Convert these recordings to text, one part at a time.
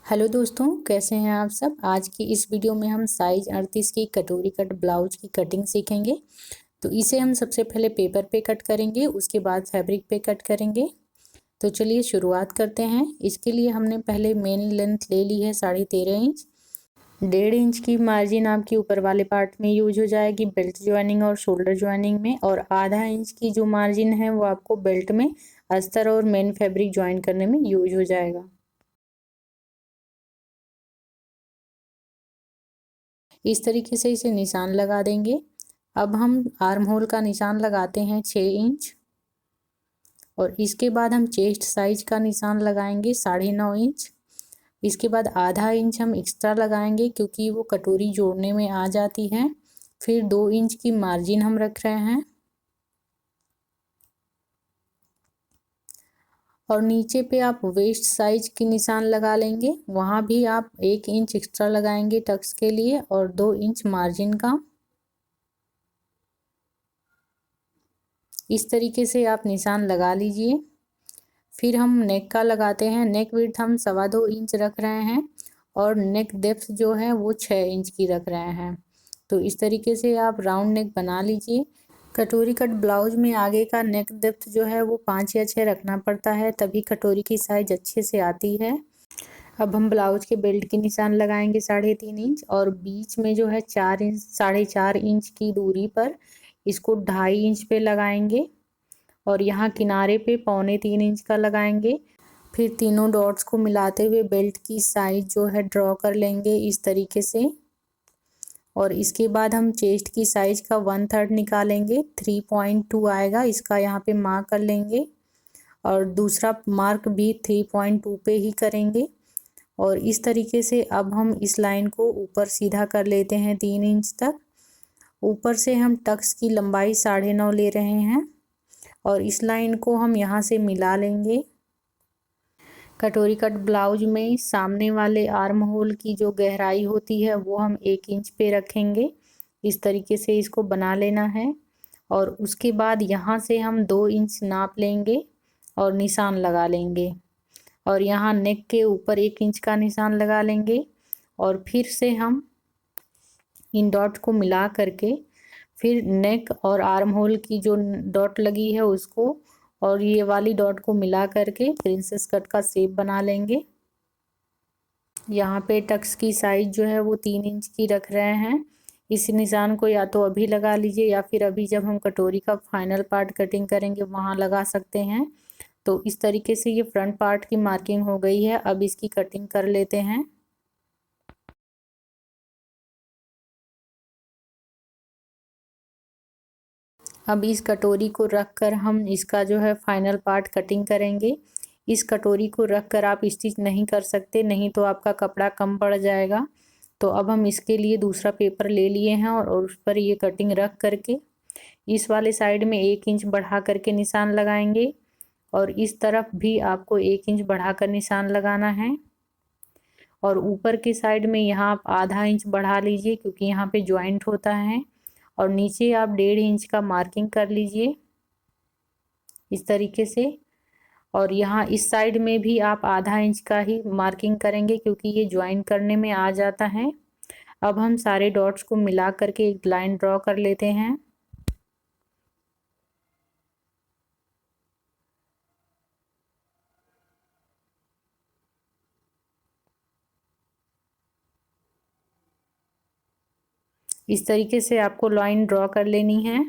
Hello दोस्तों, कैसे हैं आप सब। आज की इस वीडियो में हम साइज 38 की कटोरी कट ब्लाउज की कटिंग सीखेंगे। तो इसे हम सबसे पहले पेपर पे कट करेंगे, उसके बाद फैब्रिक पे कट करेंगे। तो चलिए शुरुआत करते हैं। इसके लिए हमने पहले मेन लेंथ ले ली है 13.5 इंच। 1.5 इंच की मार्जिन आपकी ऊपर वाले पार्ट में यूज हो जाएगी बेल्ट ज्वाइनिंग और शोल्डर ज्वाइनिंग में, और आधा इंच की जो मार्जिन है वो आपको बेल्ट में अस्तर और मेन फैब्रिक ज्वाइन करने में यूज हो जाएगा। इस तरीके से इसे निशान लगा देंगे। अब हम आर्म होल का निशान लगाते हैं 6 इंच, और इसके बाद हम चेस्ट साइज का निशान लगाएंगे 9.5 इंच। इसके बाद आधा इंच हम एक्स्ट्रा लगाएंगे क्योंकि वो कटोरी जोड़ने में आ जाती है। फिर 2 इंच की मार्जिन हम रख रहे हैं, और नीचे पे आप वेस्ट साइज की निशान लगा लेंगे। वहाँ भी आप 1 इंच एक्स्ट्रा लगाएंगे टक्स के लिए, और 2 इंच मार्जिन का। इस तरीके से आप निशान लगा लीजिए। फिर हम नेक का लगाते हैं। नेक विड्थ हम 2.25 इंच रख रहे हैं, और नेक डेप्थ जो है वो 6 इंच की रख रहे हैं। तो इस तरीके से आप राउंड नेक बना लीजिए। कटोरी कट ब्लाउज में आगे का नेक डेप्थ जो है वो 5 या 6 रखना पड़ता है, तभी कटोरी की साइज अच्छे से आती है। अब हम ब्लाउज के बेल्ट की निशान लगाएंगे 3.5 इंच, और बीच में जो है 4 इंच 4.5 इंच की दूरी पर इसको 2.5 इंच पे लगाएंगे, और यहाँ किनारे पे 3.25 इंच का लगाएंगे। फिर तीनों डॉट्स को मिलाते हुए बेल्ट की साइज जो है ड्रॉ कर लेंगे इस तरीके से। और इसके बाद हम चेस्ट की साइज का 1/3 निकालेंगे, 3.2 आएगा, इसका यहाँ पे मार्क कर लेंगे। और दूसरा मार्क भी 3.2 पे ही करेंगे। और इस तरीके से अब हम इस लाइन को ऊपर सीधा कर लेते हैं 3 इंच तक। ऊपर से हम टक्स की लंबाई 9.5 ले रहे हैं, और इस लाइन को हम यहाँ से मिला लेंगे। कटोरी कट ब्लाउज में सामने वाले आर्म होल की जो गहराई होती है वो हम 1 इंच पे रखेंगे। इस तरीके से इसको बना लेना है, और उसके बाद यहाँ से हम 2 इंच नाप लेंगे और निशान लगा लेंगे, और यहाँ नेक के ऊपर 1 इंच का निशान लगा लेंगे। और फिर से हम इन डॉट को मिला करके फिर नेक और आर्म होल की जो डॉट लगी है उसको और ये वाली डॉट को मिला करके प्रिंसेस कट का शेप बना लेंगे। यहाँ पे टक्स की साइज जो है वो 3 इंच की रख रहे हैं। इस निशान को या तो अभी लगा लीजिए, या फिर अभी जब हम कटोरी का फाइनल पार्ट कटिंग करेंगे वहाँ लगा सकते हैं। तो इस तरीके से ये फ्रंट पार्ट की मार्किंग हो गई है। अब इसकी कटिंग कर लेते हैं। अब इस कटोरी को रख कर हम इसका जो है फाइनल पार्ट कटिंग करेंगे। इस कटोरी को रख कर आप स्टिच नहीं कर सकते, नहीं तो आपका कपड़ा कम पड़ जाएगा। तो अब हम इसके लिए दूसरा पेपर ले लिए हैं, और उस पर ये कटिंग रख करके इस वाले साइड में 1 इंच बढ़ा करके निशान लगाएंगे, और इस तरफ भी आपको 1 इंच बढ़ा कर निशान लगाना है। और ऊपर की साइड में यहाँ आप आधा इंच बढ़ा लीजिए क्योंकि यहाँ पे ज्वाइंट होता है, और नीचे आप 1.5 इंच का मार्किंग कर लीजिए इस तरीके से। और यहाँ इस साइड में भी आप आधा इंच का ही मार्किंग करेंगे क्योंकि ये ज्वाइन करने में आ जाता है। अब हम सारे डॉट्स को मिला करके एक लाइन ड्रॉ कर लेते हैं। इस तरीके से आपको लाइन ड्रॉ कर लेनी है।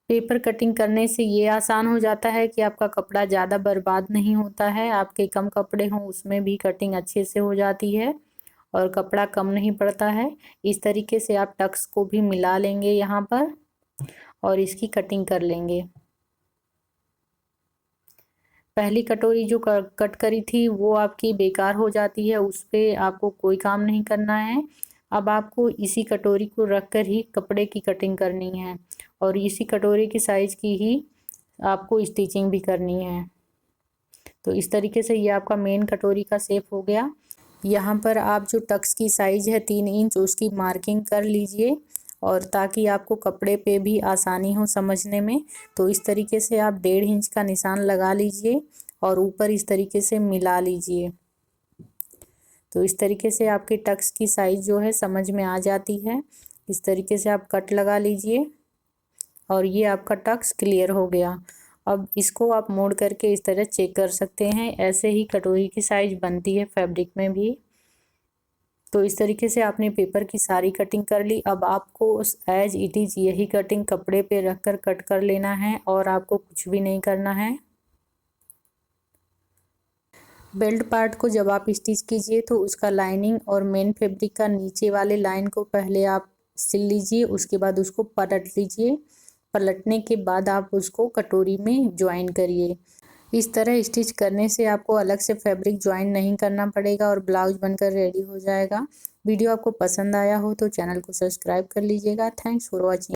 पेपर कटिंग करने से ये आसान हो जाता है कि आपका कपड़ा ज़्यादा बर्बाद नहीं होता है। आपके कम कपड़े हों उसमें भी कटिंग अच्छे से हो जाती है, और कपड़ा कम नहीं पड़ता है। इस तरीके से आप टक्स को भी मिला लेंगे यहाँ पर, और इसकी कटिंग कर लेंगे। पहली कटोरी जो कट करी थी वो आपकी बेकार हो जाती है, उस पर आपको कोई काम नहीं करना है। अब आपको इसी कटोरी को रख कर ही कपड़े की कटिंग करनी है, और इसी कटोरी की साइज़ की ही आपको स्टिचिंग भी करनी है। तो इस तरीके से ये आपका मेन कटोरी का शेप हो गया। यहाँ पर आप जो टक्स की साइज़ है 3 इंच उसकी मार्किंग कर लीजिए, और ताकि आपको कपड़े पे भी आसानी हो समझने में। तो इस तरीके से आप 1.5 इंच का निशान लगा लीजिए और ऊपर इस तरीके से मिला लीजिए। तो इस तरीके से आपके टक्स की साइज जो है समझ में आ जाती है। इस तरीके से आप कट लगा लीजिए और ये आपका टक्स क्लियर हो गया। अब इसको आप मोड़ करके इस तरह चेक कर सकते हैं। ऐसे ही कटोरी की साइज बनती है फैब्रिक में भी। तो इस तरीके से आपने पेपर की सारी कटिंग कर ली। अब आपको एज इट इज़ यही कटिंग कपड़े पे रख कर कट कर लेना है और आपको कुछ भी नहीं करना है। बेल्ट पार्ट को जब आप स्टिच कीजिए तो उसका लाइनिंग और मेन फैब्रिक का नीचे वाले लाइन को पहले आप सिल लीजिए, उसके बाद उसको पलट लीजिए। पलटने के बाद आप उसको कटोरी में ज्वाइन करिए। इस तरह स्टिच करने से आपको अलग से फैब्रिक ज्वाइन नहीं करना पड़ेगा और ब्लाउज बनकर रेडी हो जाएगा। वीडियो आपको पसंद आया हो तो चैनल को सब्सक्राइब कर लीजिएगा। Thanks for watching.